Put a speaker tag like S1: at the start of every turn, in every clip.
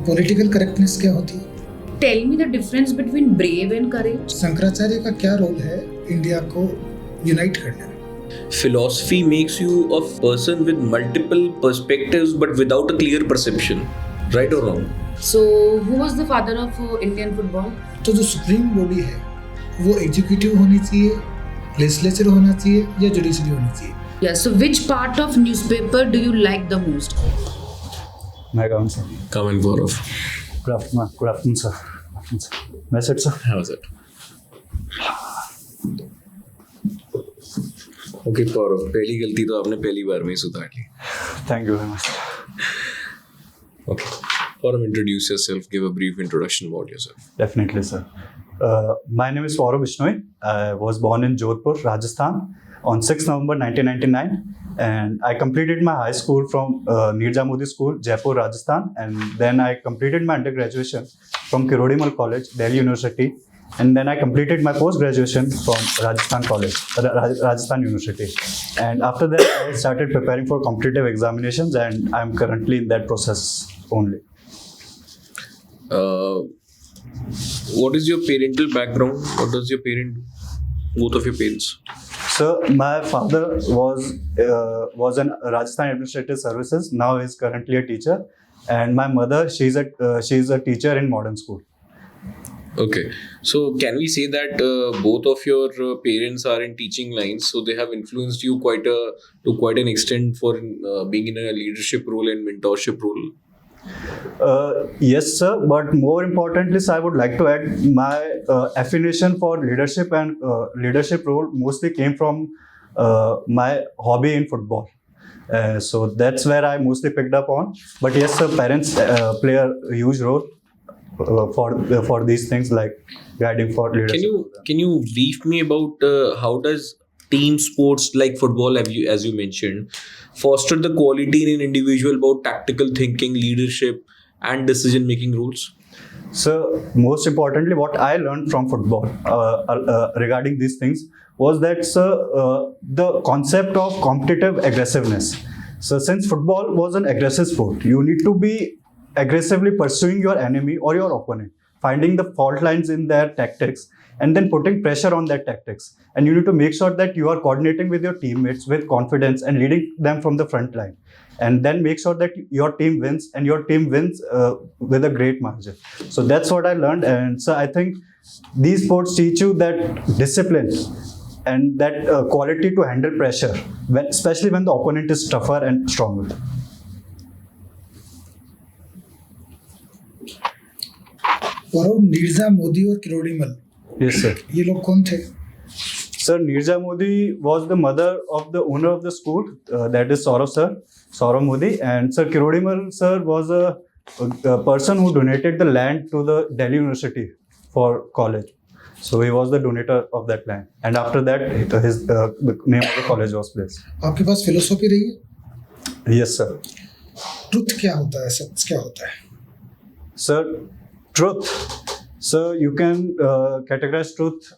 S1: Political correctness क्या होती है?
S2: Tell me the difference between brave and courage.
S1: Shankaracharya का क्या रोल है इंडिया को यूनाइट करने में?
S3: Philosophy makes you a person with multiple perspectives but without a clear perception. Right or wrong?
S2: So, who was the father of Indian football?
S1: तो जो supreme body है वो एग्जीक्यूटिव होनी चाहिए, लेजिस्लेचर होना चाहिए या जुडिशरी होनी चाहिए?
S2: Yeah, so which part of newspaper do you like the most?
S4: Megan, sir.
S3: Come and Gaurav.
S4: Good afternoon, sir. That's it, sir.
S3: How's it? Okay, Gaurav. पहली गलती तो आपने पहली बार में ही सुधार ली.
S4: Thank you very much.
S3: Okay. Gaurav, introduce yourself. Give a brief introduction about yourself.
S4: Definitely, sir. My name is Saurabh Bishnoi. I was born in Jaipur, Rajasthan on 6 November 1999. And I completed my high school from Nirja Modi School, Jaipur, Rajasthan. And then I completed my undergraduation from Kirodimal College, Delhi University. And then I completed my post-graduation from Rajasthan College, Rajasthan University. And after that, I started preparing for competitive examinations, and I'm currently in that process only.
S3: What is your parental background? What does your parent do? Both of your parents.
S4: So my father was in Rajasthan Administrative Services. Now he's currently a teacher, and my mother she's a teacher in modern school.
S3: Okay, so can we say that both of your parents are in teaching lines, so they have influenced you to quite an extent for being in a leadership role and mentorship role?
S4: Yes, sir. But more importantly, sir, I would like to add my affiliation for leadership and leadership role mostly came from my hobby in football. So that's where I mostly picked up on. But yes, sir, parents play a huge role for these things like guiding for leadership.
S3: Can you brief me about how does team sports like football, as you mentioned, foster the quality in an individual about tactical thinking, leadership, and decision-making roles?
S4: So, most importantly, what I learned from football regarding these things was that, the concept of competitive aggressiveness. So, since football was an aggressive sport, you need to be aggressively pursuing your enemy or your opponent, finding the fault lines in their tactics, and then putting pressure on their tactics. And you need to make sure that you are coordinating with your teammates with confidence and leading them from the front line. And then make sure that your team wins, and your team wins with a great margin. So that's what I learned. And so I think these sports teach you that discipline and that quality to handle pressure, especially when the opponent is tougher and stronger.
S1: गौरव, नीरजा मोदी और Kirorimal,
S4: Yes, sir.
S1: ये लोग कौन थे?
S4: Sir, Nirja Modi was the mother of the owner of the school, that is Saurav Modi. And Sir Kirodimal sir was a person who donated the land to the Delhi University for college. So he was the donator of that land. And after that, the name of the college was placed.
S1: आपके पास philosophy रही है?
S4: Yes, sir.
S1: Truth क्या होता है, सच क्या होता है?
S4: Sir, truth. So you can categorize truth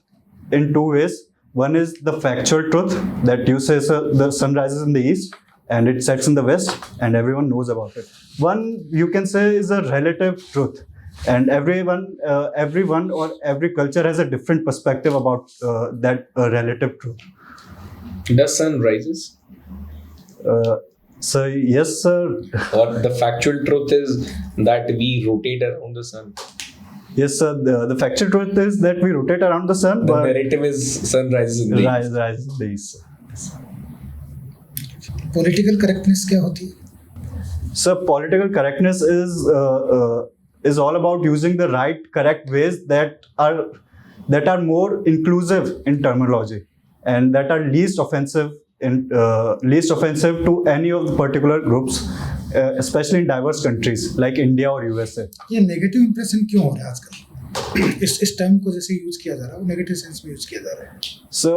S4: in two ways. One is the factual truth that you say, sir, the sun rises in the east and it sets in the west, and everyone knows about it. One you can say is a relative truth, and everyone or every culture has a different perspective about that relative truth.
S3: Does sun rises?
S4: So yes, sir.
S3: Or the factual truth is that we rotate around the sun?
S4: Yes, sir. The factual truth is that we rotate around the sun.
S3: The
S4: but
S3: narrative is sun rises in the east.
S4: Rises in the east.
S1: Political correctness क्या होती है?
S4: So political correctness is all about using the right, correct ways that are more inclusive in terminology and that are least offensive to any of the particular groups, especially in diverse countries like India or USA.
S1: ये negative impression क्यों हो रहा है आजकल? इस term को जैसे use किया जा रहा है वो नेगेटिव सेंस में यूज किया जा रहा है.
S4: So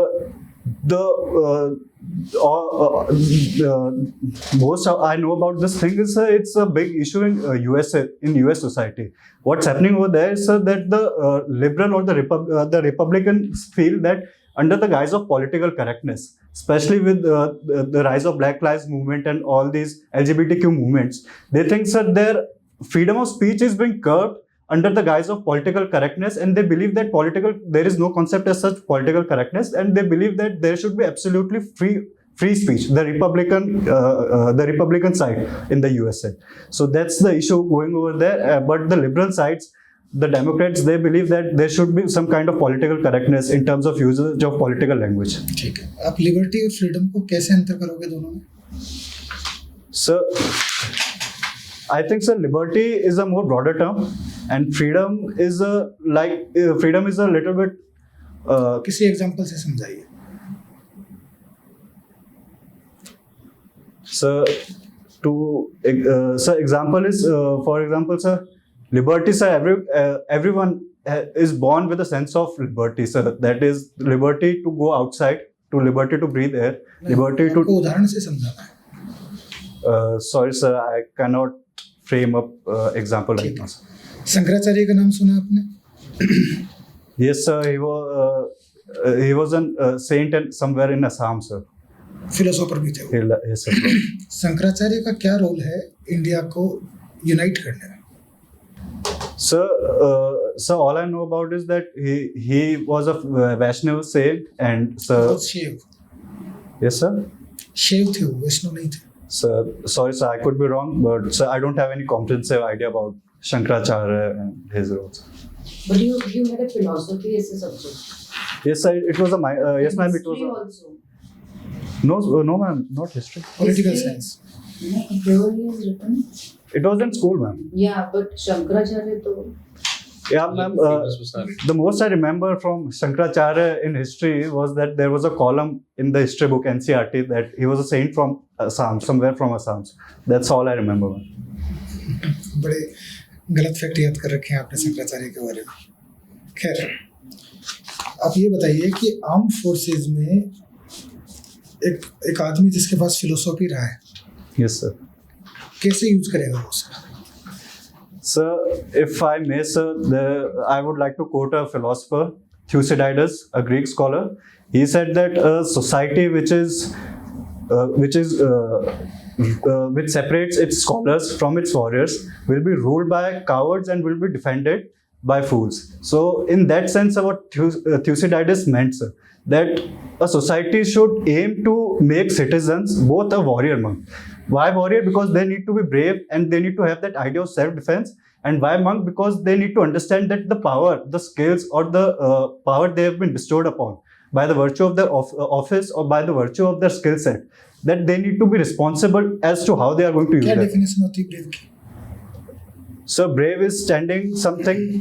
S4: most I know about this thing is it's a big issue in US society. What's happening over there is that the liberal or the Republicans feel that under the guise of political correctness, especially with the rise of Black Lives Movement and all these LGBTQ movements, they think that their freedom of speech is being curbed under the guise of political correctness, and they believe that there is no concept as such political correctness, and they believe that there should be absolutely free speech, the Republican side in the USA. So that's the issue going over there. But the liberal sides, the Democrats, they believe that there should be some kind of political correctness in terms of usage of political language.
S1: ठीक है, आप liberty और freedom को कैसे अंतर करोगे दोनों में?
S4: So I think liberty is a more broader term, and freedom is a little bit.
S1: किसी एग्जांपल से समझाइए.
S4: So example is, for example, sir, liberty, sir, everyone is born with a sense of liberty, sir. That is liberty to go outside, to liberty to breathe air, liberty to.
S1: आपको उदाहरण से समझाना है.
S4: Sorry, sir, I cannot frame up example right now.
S1: Shankaracharya का नाम सुना आपने?
S4: Yes, sir. He was a saint and somewhere in Assam, sir.
S1: Philosopher भी थे वो.
S4: Yes, sir.
S1: शंकराचार्य का क्या रोल है इंडिया को यूनाइट करने में?
S4: Sir, all I know about is that he was a Vaishnav saint, and sir.
S1: Shave.
S4: Yes, sir.
S1: शेव थे वो, वैष्णव नहीं थे.
S4: Sir, sorry, sir, I could be wrong, but sir, I don't have any comprehensive idea about Shankaracharya and his roles.
S2: But you had a philosophy as a subject.
S4: Yes, sir. It was yes, ma'am. It was
S2: History also.
S4: no, ma'am. Not history.
S1: Political
S2: History?
S1: science.
S2: Theory is written.
S4: It was in school, ma'am.
S2: Yeah, but Shankaracharya to.
S4: Yeah, ma'am. The most I remember from Shankaracharya in history was that there was a column in the history book NCERT that he was a saint from Assam, somewhere from Assam. That's all I remember, ma'am.
S1: बड़े गलत fact याद कर रखे हैं आपने शंकराचार्य के बारे में. खैर, आप ये बताइए कि आर्म फोर्सेज में एक आदमी जिसके पास फिलोसॉफी रहा है.
S4: Yes, sir.
S1: कैसे यूज करेगा वो उसका?
S4: Sir, if I may, sir, I would like to quote a philosopher, Thucydides, a Greek scholar. He said that a society which separates its scholars from its warriors will be ruled by cowards and will be defended by fools. So, in that sense, what Thucydides meant, sir, that a society should aim to make citizens both a warrior monk. Why warrior? Because they need to be brave and they need to have that idea of self-defense. And why monk? Because they need to understand that the power, the skills, or the power they have been bestowed upon by the virtue of their office or by the virtue of their skill set, that they need to be responsible as to how they are going to use
S1: क्या
S4: it.
S1: Definition होती है brave की?
S4: So brave is standing something.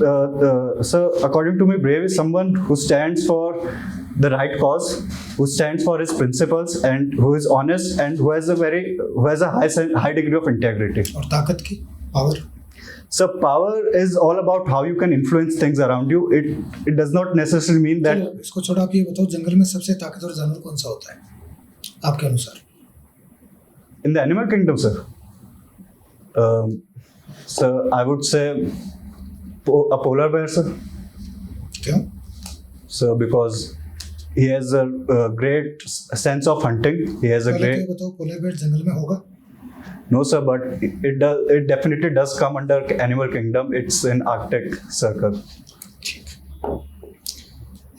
S4: So according to me, brave is someone who stands for the right cause, who stands for his principles, and who is honest, and who has a high degree of integrity.
S1: और ताकत की power?
S4: So power is all about how you can influence things around you. It does not necessarily mean that.
S1: चलो, इसको छोड़ा, आप ये बताओ जंगल में सबसे ताकतवर जानवर कौन सा होता है आपके अनुसार?
S4: In the animal kingdom, sir. So I would say a polar bear, sir.
S1: क्यों?
S4: So because he has a great sense of hunting. He has a
S1: पहले तो
S4: great.
S1: ये बताओ पोलर बेयर जंगल में होगा?
S4: No, sir, but it definitely does come under animal kingdom. It's in Arctic circle.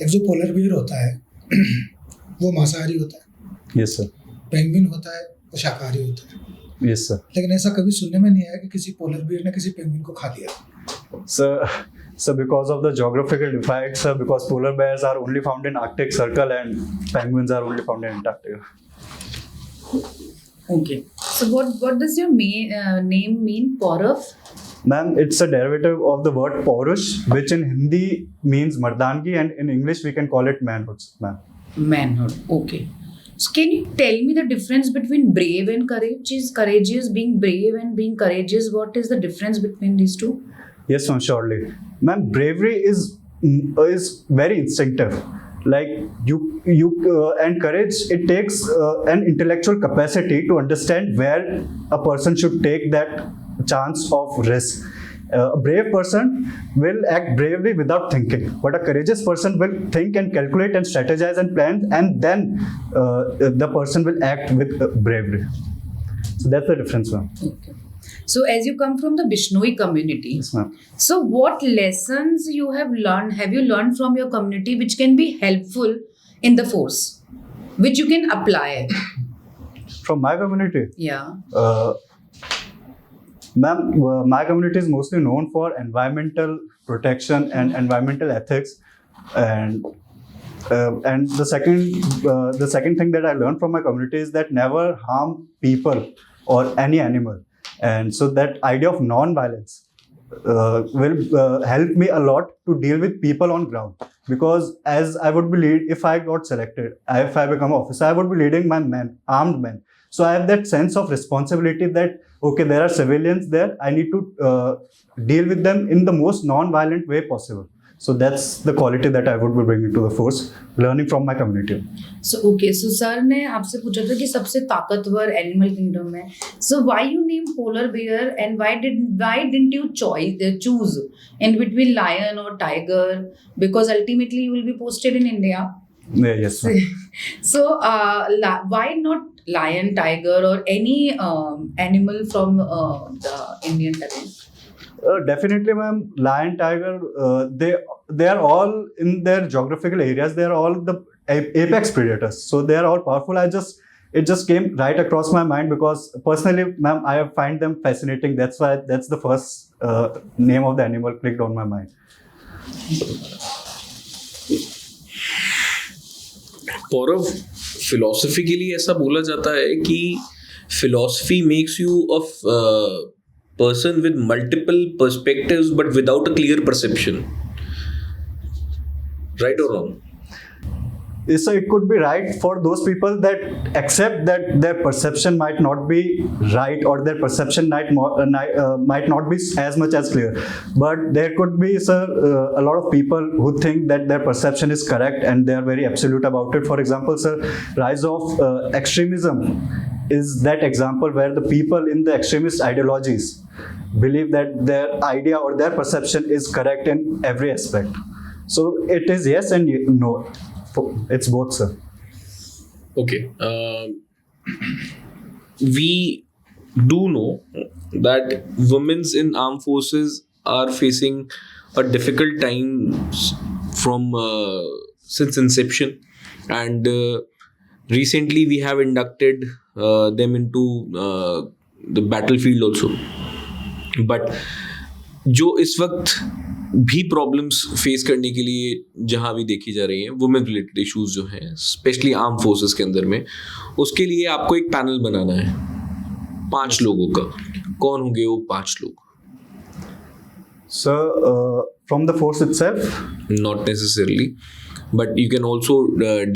S1: एक जो polar bear होता है वो मांसाहारी होता है.
S4: Yes, sir.
S1: पेंगुइन होता है वो शाकाहारी होता है.
S4: Yes, sir.
S1: लेकिन ऐसा कभी सुनने में नहीं आया कि किसी पोलर बेयर ने किसी पेंगुइन को खा लिया.
S4: So because of the geographical divide, sir, because polar bears are only found in Arctic circle and penguins are only found in Antarctica.
S2: Okay. So what does your name mean? Paurav?
S4: Ma'am, it's a derivative of the word Paurush, which in Hindi means Mardangi, and in English we can call it manhood, ma'am.
S2: Manhood. Okay. So can you tell me the difference between brave and courage? Is courageous being brave and being courageous? What is the difference between these two?
S4: Yes, ma'am, surely. Ma'am, bravery is very instinctive. Like you and courage, it takes an intellectual capacity to understand where a person should take that chance of risk. A brave person will act bravely without thinking, but a courageous person will think and calculate and strategize and plan, and then the person will act with bravery. So that's the difference, ma'am.
S2: Okay. So as you come from the Bishnoi community,
S4: Yes, ma'am.
S2: so what lessons you have learned from your community which can be helpful in the force, which you can apply?
S4: From my community,
S2: Yeah.
S4: ma'am, my community is mostly known for environmental protection and environmental ethics, and the second thing that I learned from my community is that never harm people or any animal, and so that idea of non-violence will help me a lot to deal with people on ground, because as I would be if I got selected, if I become officer, I would be leading my men, armed men. So I have that sense of responsibility that, okay, there are civilians there, I need to deal with them in the most non-violent way possible. So that's the quality that I would be bringing to the force, learning from my community.
S2: So okay, so sir ने आपसे पूछा था कि सबसे ताकतवर animal kingdom है. So why you name polar bear and why didn't you choose in between lion or tiger? Because ultimately you will be posted in India.
S4: Yeah, yes, ma'am.
S2: So why not lion, tiger, or any animal from the Indian terrain?
S4: Definitely, ma'am. Lion, tiger, they are all in their geographical areas. They are all the apex predators, so they are all powerful. It just came right across my mind because personally, ma'am, I find them fascinating. That's why that's the first name of the animal clicked on my mind.
S3: Paurav, philosophically ऐसा बोला जाता है कि philosophy makes you a person with multiple perspectives but without a clear perception. Right or wrong?
S4: So it could be right for those people that accept that their perception might not be right or their perception might not be as much as clear. But there could be, sir, a lot of people who think that their perception is correct and they are very absolute about it. For example, sir, rise of extremism is that example where the people in the extremist ideologies believe that their idea or their perception is correct in every aspect. So it is yes and no. It's both, sir.
S3: Okay. We do know that women in armed forces are facing a difficult time from since inception, and recently we have inducted them into the battlefield also. But जो इस वक्त भी problems face करने के लिए जहाँ भी देखी जा रही हैं वुमेन रिलेटेड इश्यूज जो हैं स्पेशली आर्म फोर्सेस के अंदर में, उसके लिए आपको एक पैनल बनाना है 5 लोगों का. कौन होंगे वो 5 लोग?
S4: So from the force itself?
S3: Not necessarily, but you can also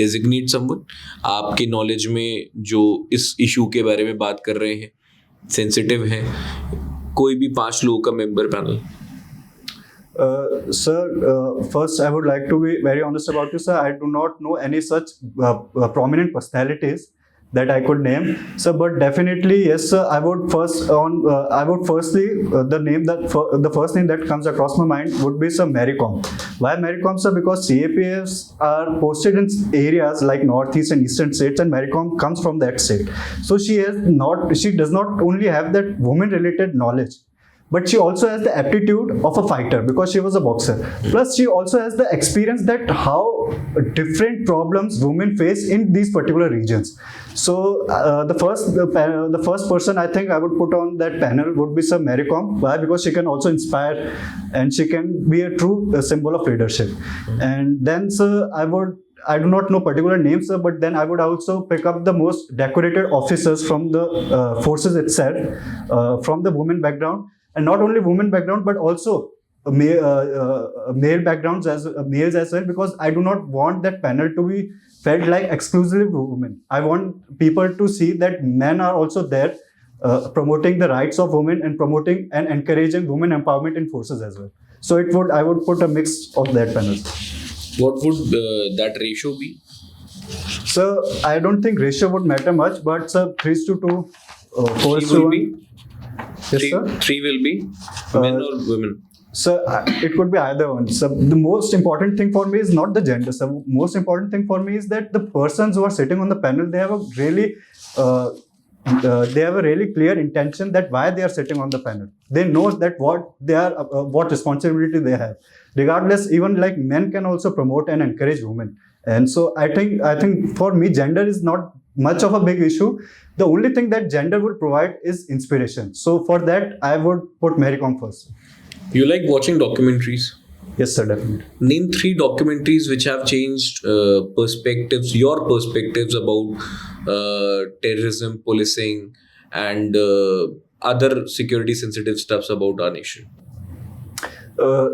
S3: designate someone. आपके नॉलेज में जो इस इशू के बारे में बात कर रहे हैं, सेंसिटिव हैं, कोई भी 5 लोगों का member panel.
S4: Sir, first I would like to be very honest about you, sir. I do not know any such prominent personalities that I could name, sir. But definitely, yes, sir. I would firstly the first name that comes across my mind would be Sir Mary Kom. Why Mary Kom, sir? Because CAPFs are posted in areas like northeast and eastern states, and Mary Kom comes from that state. So she does not only have that women-related knowledge, but she also has the aptitude of a fighter because she was a boxer. Plus, she also has the experience that how different problems women face in these particular regions. So, the first person I think I would put on that panel would be Sir Mary Kom. Why? Because she can also inspire and she can be a true symbol of leadership. And then, sir, I do not know particular names, sir, but then I would also pick up the most decorated officers from the forces itself, from the women background. And not only women background, but also male backgrounds males as well, because I do not want that panel to be felt like exclusively women. I want people to see that men are also there promoting the rights of women and promoting and encouraging women empowerment in forces as well. So I would put a mix of that panel.
S3: What would that ratio be?
S4: So I don't think ratio would matter much, but sir, 3:2, 4:1. Yes, sir. 3
S3: will be men or women?
S4: Sir, it could be either one. So the most important thing for me is not the gender. So most important thing for me is that the persons who are sitting on the panel, they have a really they have a really clear intention that why they are sitting on the panel. They know that what responsibility they have. Regardless, even like men can also promote and encourage women. And so I think for me, gender is not much of a big issue. The only thing that gender would provide is inspiration. So for that, I would put Mary Kom first.
S3: You like watching documentaries?
S4: Yes, sir, definitely.
S3: Name 3 documentaries which have changed your perspectives about terrorism, policing, and other security sensitive stuffs about our nation.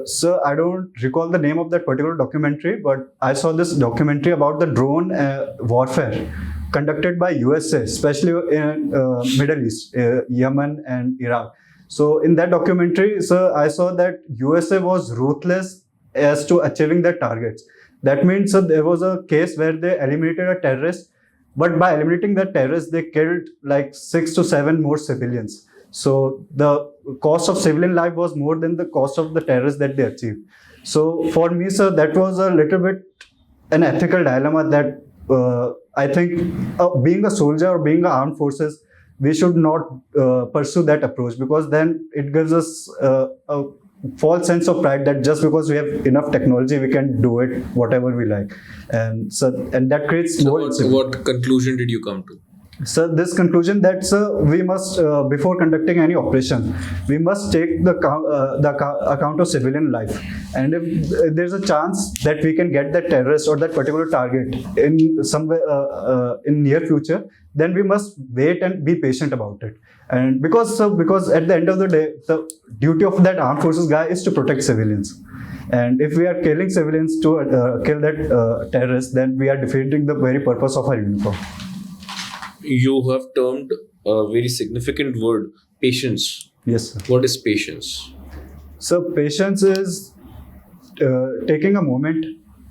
S4: Sir, I don't recall the name of that particular documentary, but I saw this documentary about the drone warfare conducted by USA, especially in Middle East, Yemen and Iraq. So in that documentary, sir, I saw that USA was ruthless as to achieving their targets. That means, sir, there was a case where they eliminated a terrorist, but by eliminating the terrorist, they killed like 6 to 7 more civilians. So the cost of civilian life was more than the cost of the terrorists that they achieved. So for me, sir, that was a little bit an ethical dilemma that I think being a soldier or being an armed forces, we should not pursue that approach, because then it gives us a false sense of pride that just because we have enough technology, we can do it whatever we like, and that creates more.
S3: What conclusion did you come to?
S4: So this conclusion that we must before conducting any operation, we must take the account of civilian life, and if there's a chance that we can get that terrorist or that particular target in somewhere in near future, then we must wait and be patient about it. And because at the end of the day, the duty of that armed forces guy is to protect civilians. And if we are killing civilians to kill that terrorist, then we are defeating the very purpose of our uniform.
S3: You have termed a very significant word, patience.
S4: Yes, sir.
S3: What is patience?
S4: So patience is taking a moment,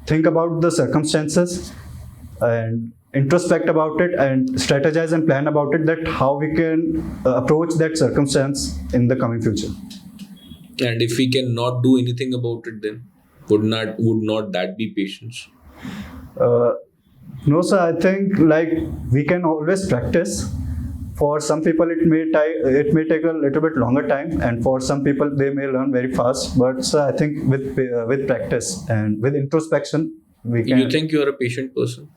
S4: think about the circumstances, and introspect about it, and strategize and plan about it, that how we can approach that circumstance in the coming future.
S3: And if we cannot do anything about it, then would not that be patience?
S4: No, sir. I think like we can always practice. For some people, it may take a little bit longer time, and for some people, they may learn very fast. But sir, I think with practice and with introspection, we can.
S3: You think you are a patient person?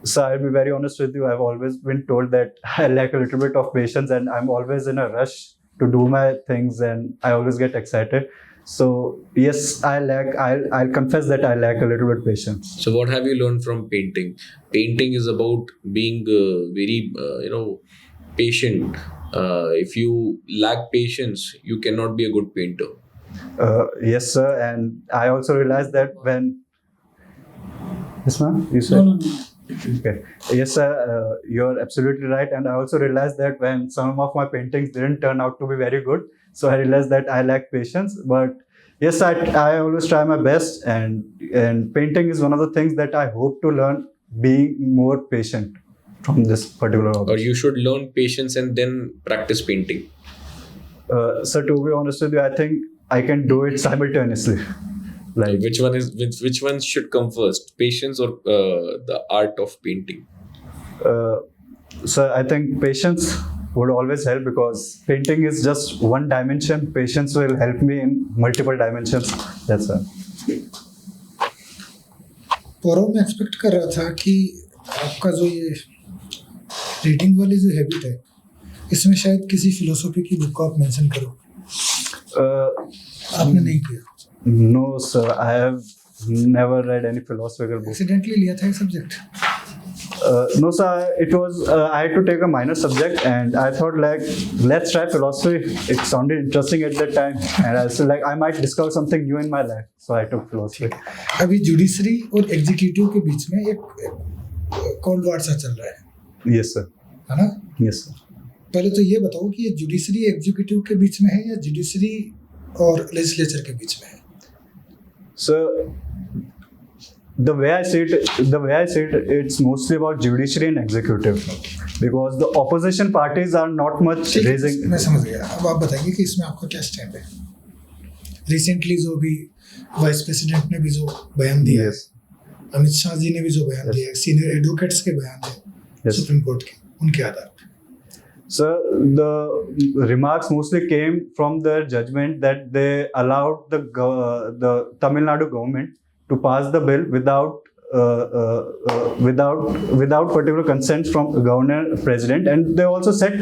S4: So I'll be very honest with you. I've always been told that I lack a little bit of patience, and I'm always in a rush to do my things, and I always get excited. So yes, I'll confess that I lack a little bit patience.
S3: So what have you learned from painting? Painting is about being very patient. If you lack patience, you cannot be a good painter.
S4: Yes, sir. And I also realized that when. Yes, ma'am. You said.
S1: No.
S4: Okay. Yes, sir. You're absolutely right. And I also realized that when some of my paintings didn't turn out to be very good, so I realized that I lack patience. But yes, I always try my best, and painting is one of the things that I hope to learn, being more patient from this particular hobby.
S3: Or you should learn patience and then practice painting.
S4: So to be honest with you, I think I can do it simultaneously. Like
S3: which one should come first, patience or the art of painting?
S4: So I think patience would always help, because painting is just one dimension. Patience will help me in multiple dimensions. That's it.
S1: Paurav में expect कर रहा था कि आपका जो ये reading वाली जो हैबिट है, इसमें शायद किसी फिलोसफी की बुक को आप मेंशन करो. आपने नहीं किया.
S4: No, sir. I have never read any philosophical book.
S1: Accidentally लिया था ये subject.
S4: No, sir. It was I had to take a minor subject, and I thought like let's try philosophy. It sounded interesting at that time, and I was like I might discover something new in my life. So I took philosophy.
S1: अभी judiciary और executive के बीच में एक cold war सा चल रहा है.
S4: Yes, sir.
S1: है ना?
S4: Yes, sir.
S1: पहले तो ये बताओ कि ये जुडिशरी एग्जीक्यूटिव के बीच में है या जुडिशरी और लेजिस्लेचर के बीच में है?
S4: So the way I see it, it's mostly about judiciary and executive, because the opposition parties are not much raising.
S1: मैं समझ गया. अब आप बताइए कि इसमें आपका क्या स्टैंड है? रिसेंटली जो भी वाइस प्रेसिडेंट ने भी जो बयान दिया है, अमित शाह जी ने भी जो बयान दिया है, सीनियर एडवोकेट्स के बयान है सुप्रीम कोर्ट के, उनके आधार पर
S4: So the remarks mostly came from their judgment that they allowed the Tamil Nadu government to pass the bill without particular consent from governor president, and they also set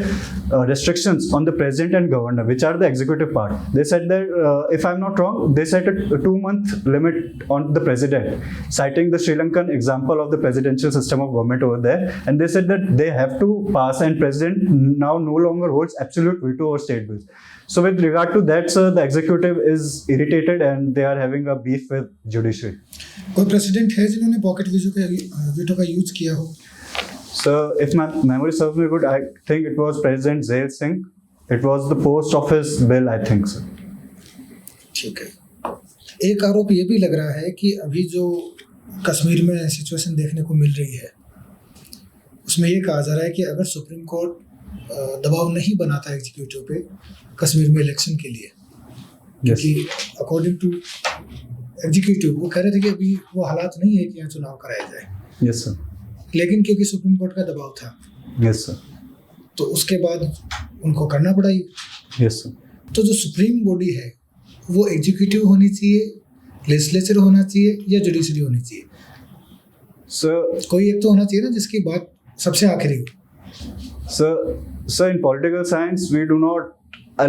S4: restrictions on the president and governor, which are the executive part. They said that if I'm not wrong, they set a 2-month limit on the president, citing the Sri Lankan example of the presidential system of government over there, and they said that they have to pass, and president now no longer holds absolute veto over state bills. So with regard to that, sir, the executive is irritated and they are having a beef with judiciary.
S1: कोई president है जिन्होंने pocket veto का use किया हो?
S4: So if my memory serves me good, I think it was President Zail Singh. It was the post office bill, I think, sir.
S1: ठीक है. एक आरोप ये भी लग रहा है कि अभी जो कश्मीर में सिचुएशन देखने को मिल रही है, उसमें ये कहा जा रहा है कि अगर सुप्रीम कोर्ट दबाव नहीं बनाता एग्जीक्यूटिव पे कश्मीर में इलेक्शन के लिए, क्योंकि अकॉर्डिंग टू एग्जीक्यूटिव वो कह रहे थे कि अभी वो हालात नहीं है कि यहाँ चुनाव कराया जाए.
S4: Yes, sir.
S1: लेकिन क्योंकि सुप्रीम कोर्ट का दबाव था,
S4: Yes, sir.
S1: तो उसके बाद उनको करना पड़ा ही.
S4: Yes, sir.
S1: तो जो सुप्रीम बॉडी है वो एग्जीक्यूटिव होनी चाहिए, लेजिस्लेचर होना चाहिए, या जुडिशरी होनी चाहिए?
S4: So
S1: कोई एक तो होना चाहिए ना जिसकी बात सबसे आखिरी हो.
S4: So in political science, we do not,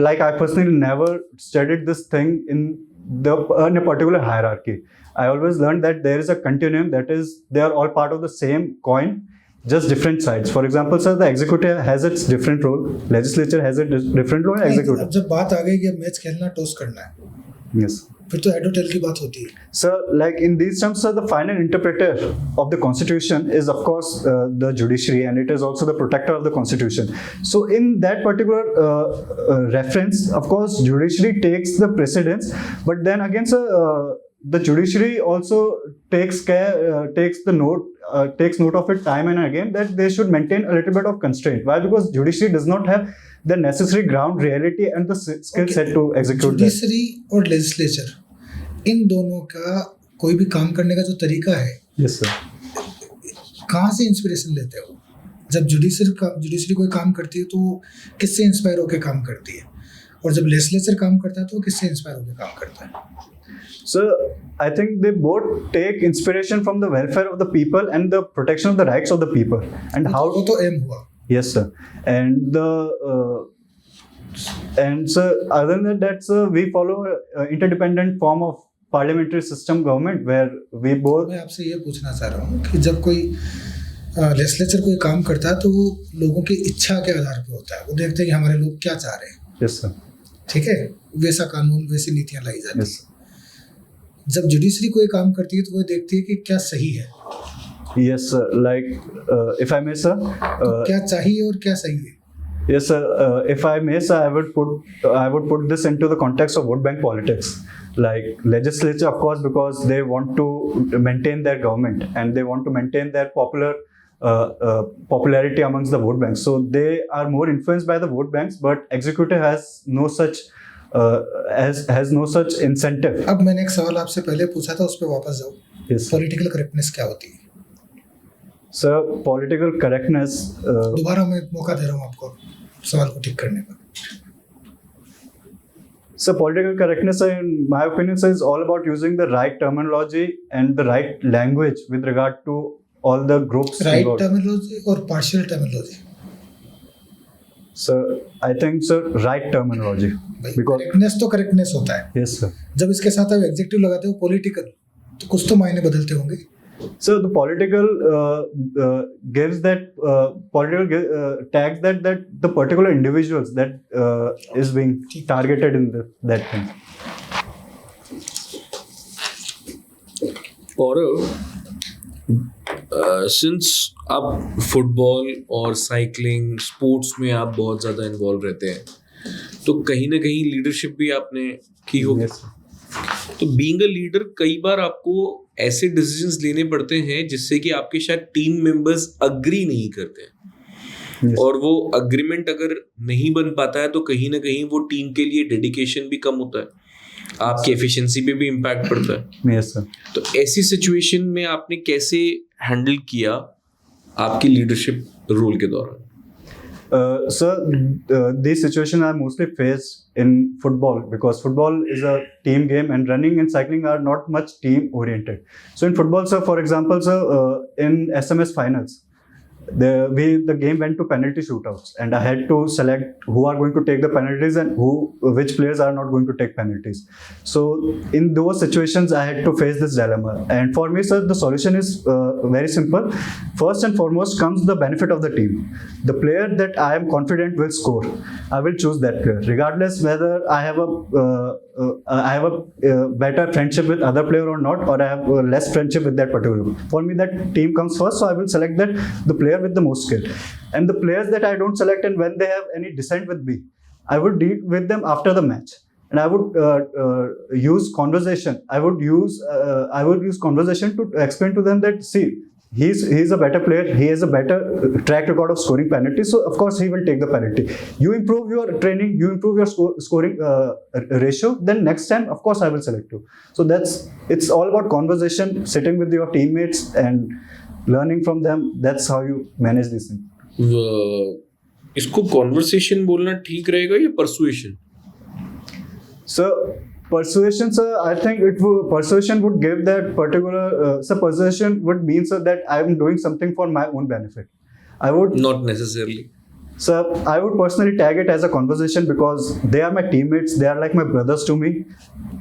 S4: like I personally never studied this thing in a particular hierarchy. I always learned that there is a continuum, that is, they are all part of the same coin, just different sides. For example, sir, the executive has its different role, legislature has a different role, and executive.
S1: अब जब बात आ गई कि अब match खेलना, toss करना है,
S4: Yes.
S1: फिर तो हेड और टेल की बात होती है.
S4: Sir, like in these terms, sir, the final interpreter of the constitution is, of course, the judiciary, and it is also the protector of the constitution. So in that particular reference, of course, judiciary takes the precedence, but then again, sir, the judiciary also takes note of it time and again that they should maintain a little bit of constraint. Why? Because judiciary does not have the necessary ground reality and the skill set to execute that.
S1: Judiciary और legislature, इन दोनों का कोई भी काम करने का जो तरीका है,
S4: Yes, sir.
S1: कहाँ से इंस्पिरेशन लेते हो? जब जुडिशरी कोई काम करती है तो वो किससे इंस्पायर होकर काम करती है, और जब लेजिस्लेचर काम करता है तो वो किससे इंस्पायर होकर काम करता है?
S4: So I think they both take inspiration from the welfare of the people and the protection of the rights of the people, and how.
S1: वो तो एम हुआ.
S4: Yes, sir. And sir, other than that, sir, we follow an interdependent form of parliamentary system government where we both.
S1: मैं आपसे ये पूछना चाह रहा हूँ कि जब कोई लेजिस्लेचर कोई काम करता है तो वो लोगों की इच्छा के आधार पे होता है. वो देखते हैं कि हमारे लोग क्या चाह रहे हैं.
S4: Yes, sir.
S1: ठीक है, वैसा कानून, वैसी नीतियाँ लाई जाती हैं.
S4: Yes, sir.
S1: जब जुडिशरी कोई काम करती है तो वो देखती है कि क्या सही है.
S4: Yes, sir. Like, if I may, sir.
S1: क्या चाहिए और क्या सही है?
S4: Yes, sir. If I may, sir, I would put this into the context of vote bank politics. Like legislature, of course, because they want to maintain their government and they want to maintain their popularity amongst the vote banks. So they are more influenced by the vote banks, but executive has no such incentive.
S1: अब मैंने एक सवाल आपसे पहले पूछा था, उस पर वापस जाओ.
S4: Yes, sir.
S1: पॉलिटिकल करेक्टनेस क्या होती है?
S4: Sir, political correctness.
S1: दोबारा मैं मौका दे रहा हूँ आपको सवाल को ठीक करने का.
S4: So political correctness, in my opinion, sir, is all about using the right terminology and the right language with regard to all the groups.
S1: Right
S4: involved.
S1: Terminology और partial terminology.
S4: So I think, sir, right terminology. Because
S1: correctness तो correctness होता है.
S4: yes, sir.
S1: जब इसके साथ आप executive लगाते हो पॉलिटिकल, तो कुछ तो मायने बदलते होंगे.
S4: So the political gives that tags that the particular individuals that is being targeted in that thing.
S3: और सिंस आप फुटबॉल और साइकिलिंग स्पोर्ट्स में आप बहुत ज़्यादा इन्वॉल्व रहते हैं, तो कहीं ना कहीं लीडरशिप भी आपने की होगी.
S4: Yes.
S3: तो बीइंग अ लीडर कई बार आपको ऐसे डिसीजंस लेने पड़ते हैं जिससे कि आपके शायद टीम मेंबर्स अग्री नहीं करते हैं.
S4: Yes.
S3: और वो अग्रीमेंट अगर नहीं बन पाता है तो कहीं ना कहीं वो टीम के लिए डेडिकेशन भी कम होता है, आपकी एफिशिएंसी पे भी इम्पैक्ट पड़ता है.
S4: Yes, sir.
S3: तो ऐसी सिचुएशन में आपने कैसे हैंडल किया आपकी लीडरशिप रोल के दौरान?
S4: These situations are mostly faced in football because football is a team game and running and cycling are not much team oriented. So in football, sir, for example, sir, in SMS finals, the game went to penalty shootouts, and I had to select who are going to take the penalties and which players are not going to take penalties. So in those situations, I had to face this dilemma. And for me, sir, the solution is very simple. First and foremost comes the benefit of the team. The player that I am confident will score, I will choose that player, regardless whether I have a better friendship with other player or not, or I have less friendship with that particular. For me, that team comes first, so I will select the player with the most skill. And the players that I don't select, and when they have any dissent with me, I would deal with them after the match, and I would use conversation. I would use conversation to explain to them that, see, he's a better player. He has a better track record of scoring penalties. So of course he will take the penalty. You improve your training, you improve your scoring ratio. Then next time, of course, I will select you. So it's all about conversation, sitting with your teammates and learning from them. That's how you manage this thing.
S3: इसको conversation बोलना ठीक रहेगा या persuasion?
S4: So persuasion, sir, I think persuasion would give that particular. Persuasion would mean, sir, that I am doing something for my own benefit. I would
S3: not necessarily.
S4: Sir, I would personally tag it as a conversation because they are my teammates. They are like my brothers to me,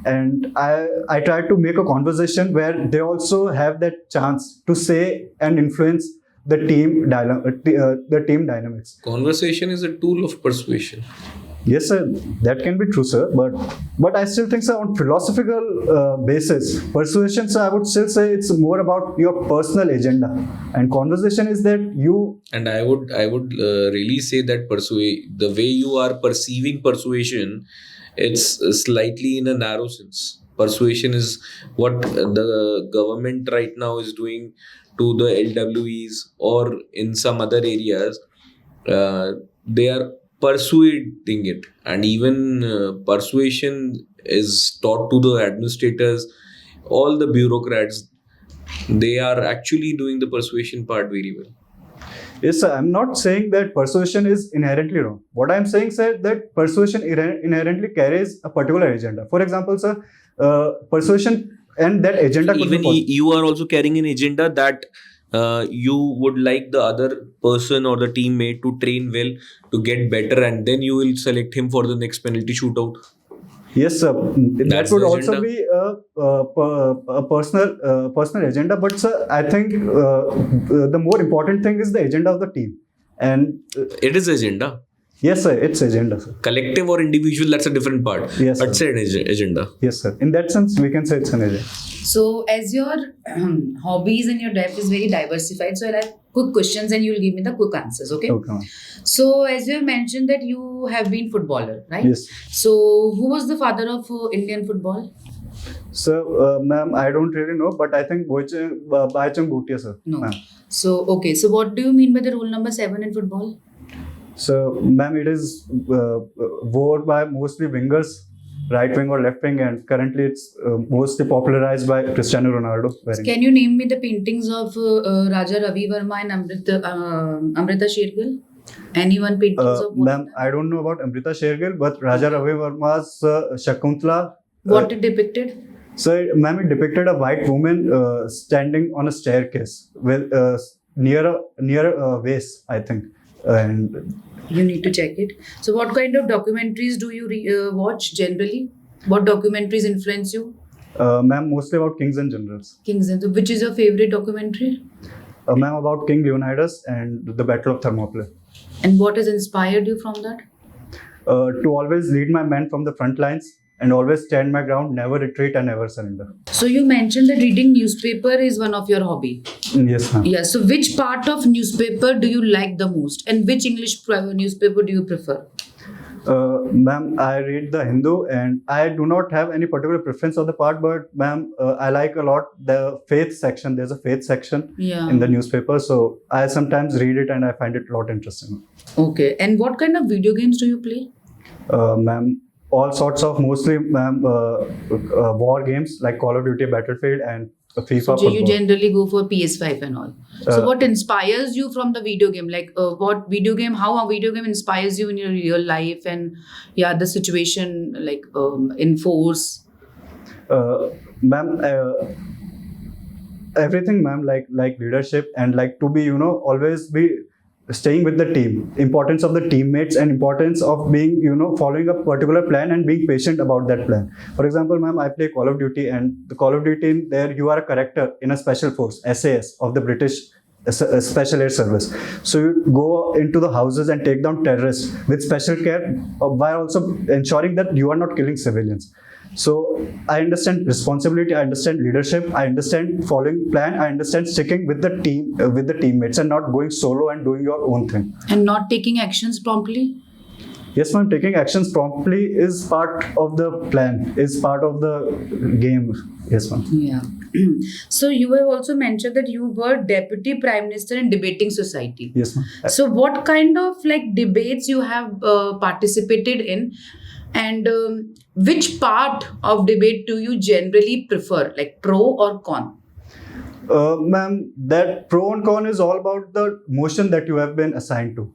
S4: and I try to make a conversation where they also have that chance to say and influence the team dynamics.
S3: Conversation is a tool of persuasion.
S4: Yes, sir, that can be true, sir. But I still think, sir, on philosophical basis, persuasion, sir, I would still say it's more about your personal agenda, and conversation is that you.
S3: And I would really say that the way you are perceiving persuasion, it's slightly in a narrow sense. Persuasion is what the government right now is doing to the LWEs or in some other areas. They are persuading it, and even persuasion is taught to the administrators, all the bureaucrats. They are actually doing the persuasion part very well.
S4: Yes, sir. I'm not saying that persuasion is inherently wrong. What I'm saying, sir, that persuasion inherently carries a particular agenda. For example, sir, persuasion and that agenda could
S3: even
S4: be
S3: you are also carrying an agenda that you would like the other person or the teammate to train well to get better, and then you will select him for the next penalty shootout.
S4: Yes, sir.
S3: That's
S4: that would
S3: the
S4: also
S3: agenda.
S4: be a personal agenda. But sir, I think the more important thing is the agenda of the team. And
S3: It is agenda.
S4: yes, sir, it's agenda, sir.
S3: Collective or individual, that's a different part.
S4: Yes,
S3: But
S4: sir.
S3: say an agenda.
S4: Yes, sir. In that sense, we can say it's an agenda.
S2: So, as your hobbies and your life is very diversified, so I'll have quick questions and you'll give me the quick answers, okay?
S4: Okay, ma'am.
S2: So, as you have mentioned that you have been footballer, right?
S4: Yes.
S2: So, who was the father of Indian football?
S4: So, ma'am, I don't really know, but I think Baichung Bhutia, sir.
S2: No.
S4: Ma'am.
S2: So, okay. So, what do you mean by the rule number 7 in football?
S4: So, ma'am, it is worn by mostly wingers, right wing or left wing, and currently it's mostly popularized by Cristiano Ronaldo.
S2: So can you name me the paintings of Raja Ravi Verma and Amrita Shergill? Anyone paintings of both
S4: Ma'am,
S2: of them?
S4: I don't know about Amrita Shergill, but Raja Ravi Verma's Shakuntala.
S2: What it depicted?
S4: So, ma'am, it depicted a white woman standing on a staircase with near a vase, I think, and.
S2: You need to check it. So, what kind of documentaries do you watch generally? What documentaries influence you?
S4: Ma'am, mostly about kings and generals.
S2: Kings and so which is your favorite documentary?
S4: Ma'am, about King Leonidas and the Battle of Thermopylae.
S2: And what has inspired you from that?
S4: To always lead my men from the front lines and always stand my ground, never retreat and never surrender.
S2: So, you mentioned that reading newspaper is one of your hobby.
S4: Yes, ma'am.
S2: Yeah. So, which part of newspaper do you like the most, and which English newspaper do you prefer?
S4: Ma'am, I read the Hindu and I do not have any particular preference on the part, but ma'am, I like a lot the faith section. There's a faith section
S2: Yeah.
S4: in the newspaper, so I sometimes read it and I find it a lot interesting.
S2: Okay. And what kind of video games do you play?
S4: Ma'am, all sorts of mostly, ma'am, war games like Call of Duty, Battlefield, and FIFA
S2: So
S4: football.
S2: you generally go for PS5 and all. So what inspires you from the video game? Like what video game? How a video game inspires you in your real life and yeah, the situation like in force.
S4: Ma'am, everything, ma'am, like leadership and like to be, always be staying with the team, importance of the teammates and importance of being, following a particular plan and being patient about that plan. For example, ma'am, I play Call of Duty, and the Call of Duty, in there you are a character in a special force, SAS, of the British Special Air Service. So you go into the houses and take down terrorists with special care, while also ensuring that you are not killing civilians. So I understand responsibility, I understand leadership, I understand following plan, I understand sticking with the team, with the teammates, and not going solo and doing your own thing.
S2: And not taking actions promptly?
S4: Yes, ma'am, taking actions promptly is part of the plan, is part of the game. Yes, ma'am.
S2: Yeah. So you have also mentioned that you were Deputy Prime Minister in Debating Society.
S4: Yes, ma'am.
S2: So what kind of like debates you have participated in, and which part of debate do you generally prefer, like pro or con?
S4: Ma'am, that pro and con is all about the motion that you have been assigned to.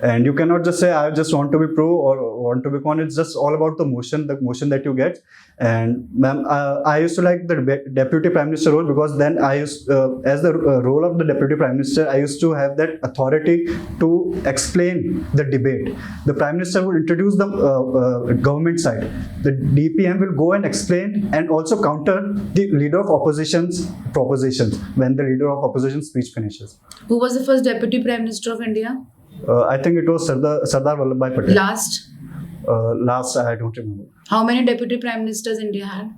S4: And you cannot just say, I just want to be pro or want to be con. It's just all about the motion that you get. And ma'am, I used to like the Deputy Prime Minister role, because then I used, as the role of the Deputy Prime Minister, I used to have that authority to explain the debate. The Prime Minister will introduce the government side. The DPM will go and explain and also counter the Leader of Opposition's propositions when the Leader of Opposition speech finishes.
S2: Who was the first Deputy Prime Minister of India?
S4: I think it was Sardar Vallabhbhai Patel.
S2: Last,
S4: I don't remember.
S2: how many Deputy Prime Ministers India had?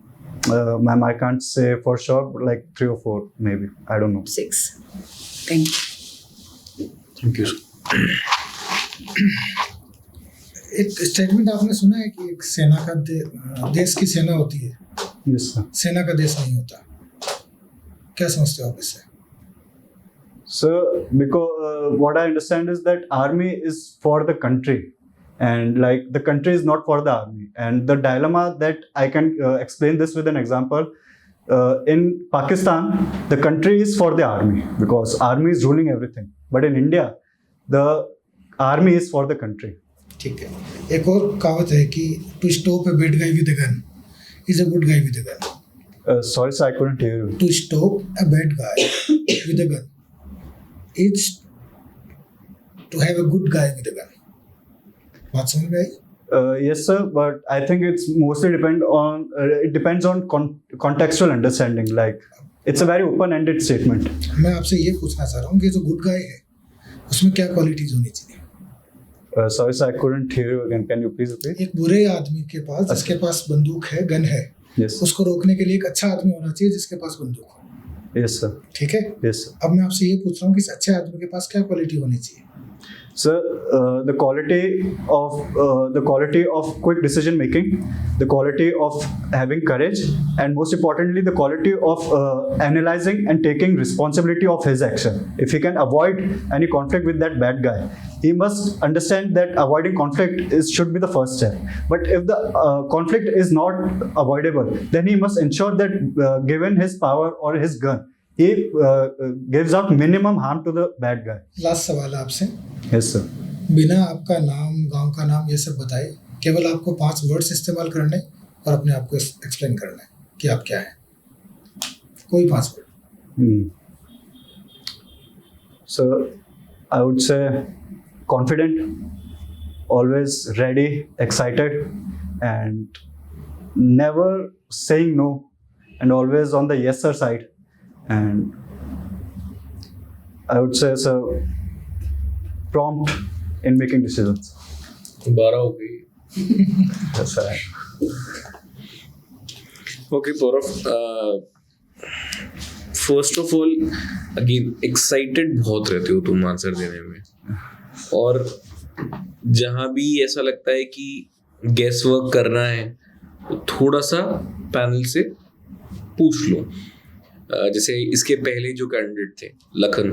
S4: Ma'am, I can't say for sure, but like 3 or 4 maybe. I don't know.
S2: 6. Thank you.
S3: Thank you, sir.
S1: एक statement आपने सुना है कि एक सेना का देश की सेना होती है,
S4: Yes, sir.
S1: सेना का देश नहीं होता. क्या समझते हो आप इससे?
S4: So, because what I understand is that army is for the country, and like the country is not for the army. And the dilemma that I can explain this with an example. In Pakistan, the country is for the army because army is ruling everything. But in India, the army is for the country.
S1: ठीक है. एक और कहावत है कि to stop a bad guy with a gun is a good guy with a gun.
S4: Sorry, sir, I couldn't hear you.
S1: To stop a bad guy with a gun is to have a good guy with a gun. बात समझ में आई?
S4: Yes, sir, but I think it's mostly depends on contextual understanding. Like, it's a very open-ended statement.
S1: मैं आपसे ये पूछना चाह रहा हूँ कि जो गुड गाय है उसमें क्या क्वालिटीज होनी चाहिए?
S4: Sorry, sir, I couldn't hear you again. Can you please repeat?
S1: एक बुरे आदमी के पास जिसके पास बंदूक है, गन है,
S4: Yes.
S1: उसको रोकने के लिए एक अच्छा आदमी होना चाहिए जिसके पास बंदूक हो.
S4: Yes, sir.
S1: ठीक है?
S4: Yes, sir.
S1: अब मैं आपसे ये पूछ रहा हूँ कि इस अच्छे आदमी के पास क्या क्वालिटी होनी चाहिए?
S4: Sir, the quality of quick decision making, the quality of having courage, and most importantly, the quality of analyzing and taking responsibility of his action. If he can avoid any conflict with that bad guy, he must understand that avoiding conflict should be the first step. But if the conflict is not avoidable, then he must ensure that given his power or his gun, he gives out minimum harm to the bad guy.
S1: Last सवाल है आपसे.
S4: Yes, sir.
S1: बिना आपका नाम, गांव का नाम ये सब बताए, केवल आपको 5 वर्ड्स इस्तेमाल करने और अपने आप को एक्सप्लेन करना है कि आप क्या हैं. कोई 5 word.
S4: So, I would say confident, always ready, excited, and never saying no, and always on the yes sir side. And I would say so prompt in making decisions.
S3: 12 हो गई.
S4: That's right.
S3: Okay, Paurav. First of all, again, excited बहुत रहते हो तुम answer देने में, और जहाँ भी ऐसा लगता है कि गेस वर्क करना है तो थोड़ा सा पैनल से पूछ लो. जैसे इसके पहले जो कैंडिडेट थे लखन,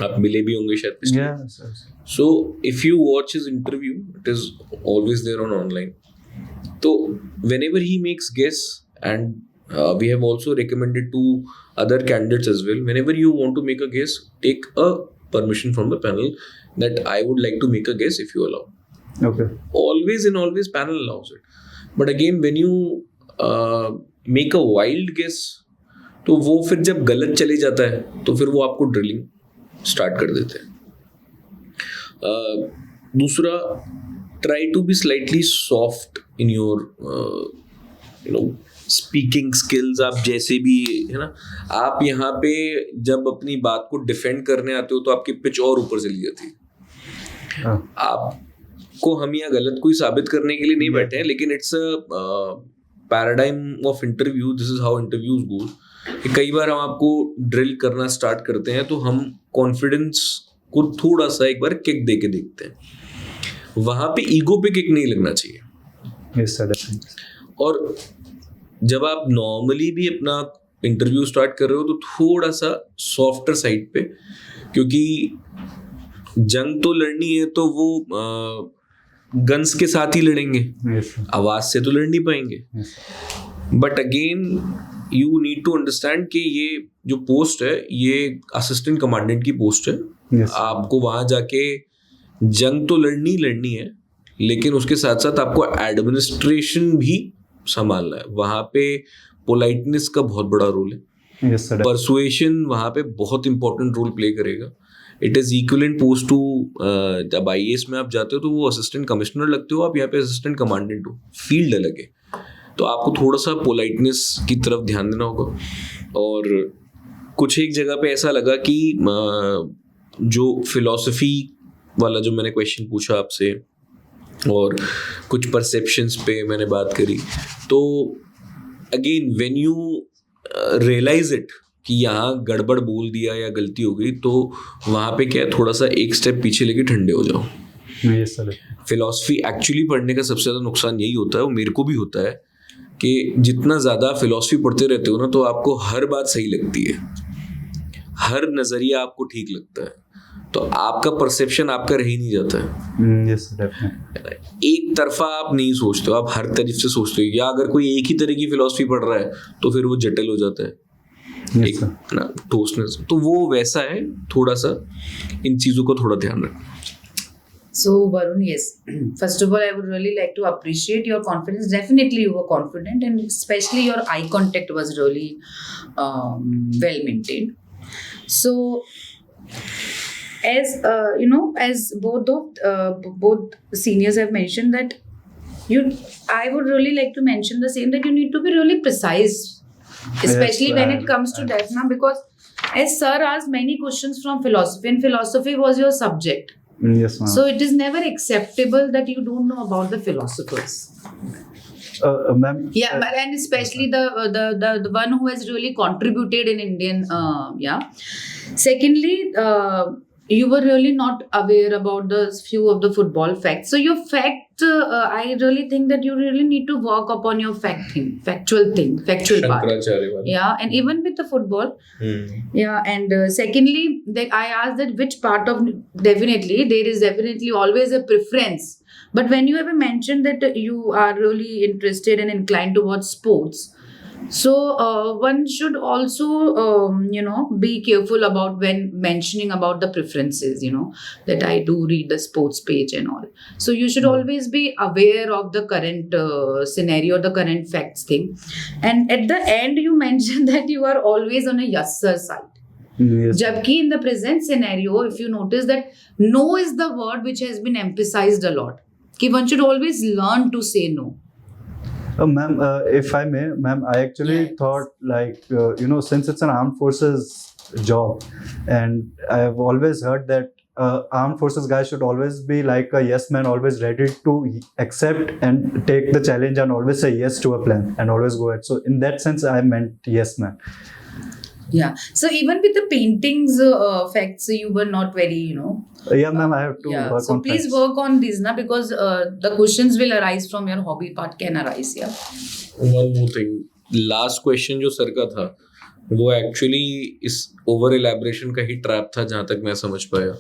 S3: आप मिले भी होंगे शायद पिछले.
S4: Yes, yes.
S3: So if you watch his interview, it is always there on online. So whenever he makes guess and we have also recommended to other candidates as well. Whenever you want to make a guess, take a permission from the panel that I would like to make a guess if you allow.
S4: Okay.
S3: Always and always panel allows it. But again, when you make a wild guess, तो वो फिर जब गलत चले जाता है तो फिर वो आपको ड्रिलिंग स्टार्ट कर देते हैं. दूसरा, try to be slightly soft in your speaking skills. आप जैसे भी है ना, आप यहाँ पे जब अपनी बात को डिफेंड करने आते हो तो आपकी पिच और ऊपर चली जाती है. आपको हम यहाँ गलत कोई साबित करने के लिए नहीं बैठे हैं, लेकिन it's a paradigm of interview. This is how interviews go. कई बार हम आपको ड्रिल करना स्टार्ट करते हैं तो हम कॉन्फिडेंस को थोड़ा सा एक बार किक दे के देखते हैं. वहां पे ईगो पे किक नहीं लगना चाहिए.
S4: Yes, sir, definitely.
S3: और जब आप नॉर्मली भी अपना इंटरव्यू स्टार्ट कर रहे हो तो थोड़ा सा सॉफ्टर साइड पे, क्योंकि जंग तो लड़नी है तो वो गन्स के साथ ही लड़ेंगे.
S4: Yes, sir.
S3: आवाज से तो लड़ नहीं पाएंगे.
S4: Yes,
S3: but again you need to understand कि ये जो पोस्ट है ये असिस्टेंट कमांडेंट की पोस्ट है.
S4: Yes.
S3: आपको वहां जाके जंग तो लड़नी है, लेकिन उसके साथ साथ आपको एडमिनिस्ट्रेशन भी संभालना है. वहां पे पोलाइटनेस का बहुत बड़ा रोल है.
S4: Yes, sir.
S3: परसुएशन वहां पे बहुत इंपॉर्टेंट रोल प्ले करेगा. It is equivalent post to, जब IAS में आप जाते हो तो वो असिस्टेंट कमिश्नर लगते हो, आप यहाँ पे असिस्टेंट कमांडेंट हो. फील्ड अलग है, तो आपको थोड़ा सा पोलाइटनेस की तरफ ध्यान देना होगा. और कुछ एक जगह पे ऐसा लगा कि जो फिलॉसफी वाला जो मैंने क्वेश्चन पूछा आपसे और कुछ परसेप्शंस पे मैंने बात करी, तो again when you realise it कि यहाँ गड़बड़ बोल दिया या गलती हो गई, तो वहाँ पे क्या है, थोड़ा सा एक स्टेप पीछे लेके ठंडे हो जाओ.
S4: Yes, sir.
S3: फिलॉसफी एक्चुअली पढ़ने का सबसे ज़्यादा नुकसान यही होता है, वो मेरे को भी होता है, कि जितना ज़्यादा फिलॉसफी पढ़ते रहते हो ना तो आपको हर बात सही लगती है, हर नज़रिया आपको ठीक लगता है, तो आपका परसेप्शन आपका रह ही नहीं जाता है.
S4: Yes, definitely.
S3: एक तरफा आप नहीं सोचते हो, आप हर तरफ से सोचते हो. या अगर कोई एक ही तरह की फिलॉसफी पढ़ रहा है तो फिर वो जटिल हो जाता है.
S4: Yes,
S3: एक
S4: sir.
S3: ना ठोसनेस, तो वो वैसा है. थोड़ा सा इन चीज़ों को थोड़ा ध्यान रखना.
S2: So Varun, yes. First of all, I would really like to appreciate your confidence. Definitely, you were confident, and especially your eye contact was really well maintained. So, as as both seniors have mentioned that I would really like to mention the same, that you need to be really precise, especially when it comes to DEFNA, because as sir asked many questions from philosophy, and philosophy was your subject.
S4: Yes, ma'am.
S2: So it is never acceptable that you don't know about the philosophers.
S4: Ma'am.
S2: Yeah, and especially the one who has really contributed in Indian. Secondly, you were really not aware about the few of the football facts. So your fact, I really think that you really need to work upon your factual part.
S3: Shankaracharya वाला.
S2: Yeah, and even with the football. Yeah, and secondly, I asked that which part of, definitely there is definitely always a preference, but when you have mentioned that you are really interested and inclined towards sports, so one should also be careful about when mentioning about the preferences, that I do read the sports page and all. So you should always be aware of the current scenario, the current facts thing. And at the end you mentioned that you are always on a yes sir side.
S4: Yes.
S2: Jabki in the present scenario, if you notice that no is the word which has been emphasized a lot, कि one should always learn to say no.
S4: Ma'am, if I may, ma'am, I actually thought since it's an armed forces job, and I have always heard that armed forces guys should always be like a yes man, always ready to accept and take the challenge and always say yes to a plan and always go ahead. So in that sense, I meant yes man.
S2: Yeah. So even with the paintings facts, you were not very,
S4: Yeah, ma'am, I have to work
S2: so
S4: on
S2: please
S4: facts.
S2: work on these now, because the questions will arise from your hobby part, can arise. Yeah.
S3: One more thing, last question जो sir का था वो actually इस over एलैबोरेशन का ही trap था, जहां तक मैं समझ पाया.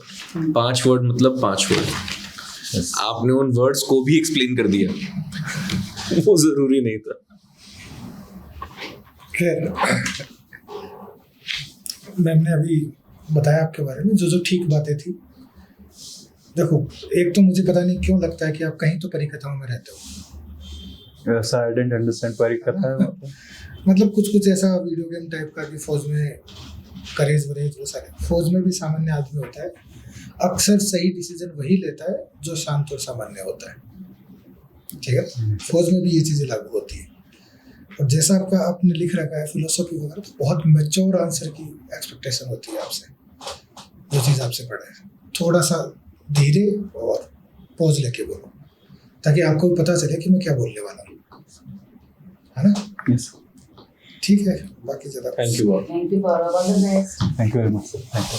S3: 5 वर्ड मतलब 5 वर्ड.
S4: Yes.
S3: आपने उन वर्ड्स को भी एक्सप्लेन कर दिया. वो जरूरी नहीं था.
S1: खैर, मैम ने अभी बताया आपके बारे में जो जो ठीक बातें थी। देखो, एक तो मुझे पता नहीं क्यों लगता है कि आप कहीं तो परिकथाओं में रहते हो।
S4: Yes, I didn't understand परिकथा है
S1: मतलब कुछ कुछ ऐसा वीडियो गेम टाइप का कि फौज में करेज वरेज वो सारे, फौज में भी सामान्य आदमी होता है, अक्सर सही डिसीजन वही लेता है जो शांत और सामान्य होता है, ठीक है। फौज में भी ये चीज़ें लागू होती है। और जैसा आपका आपने लिख रखा है फिलोसफी वगैरह, तो बहुत मैच्योर आंसर की एक्सपेक्टेशन होती है आपसे, जो चीज़ आपसे पढ़े। थोड़ा सा धीरे और पॉज लेके बोलो, ताकि आपको भी पता चले कि मैं क्या बोलने वाला हूँ, है ना।
S4: Yes.
S1: ठीक है, बाकी ज़्यादा
S3: Thank you all.
S2: Thank you for all the best.
S4: Thank you very much, sir. Thank you.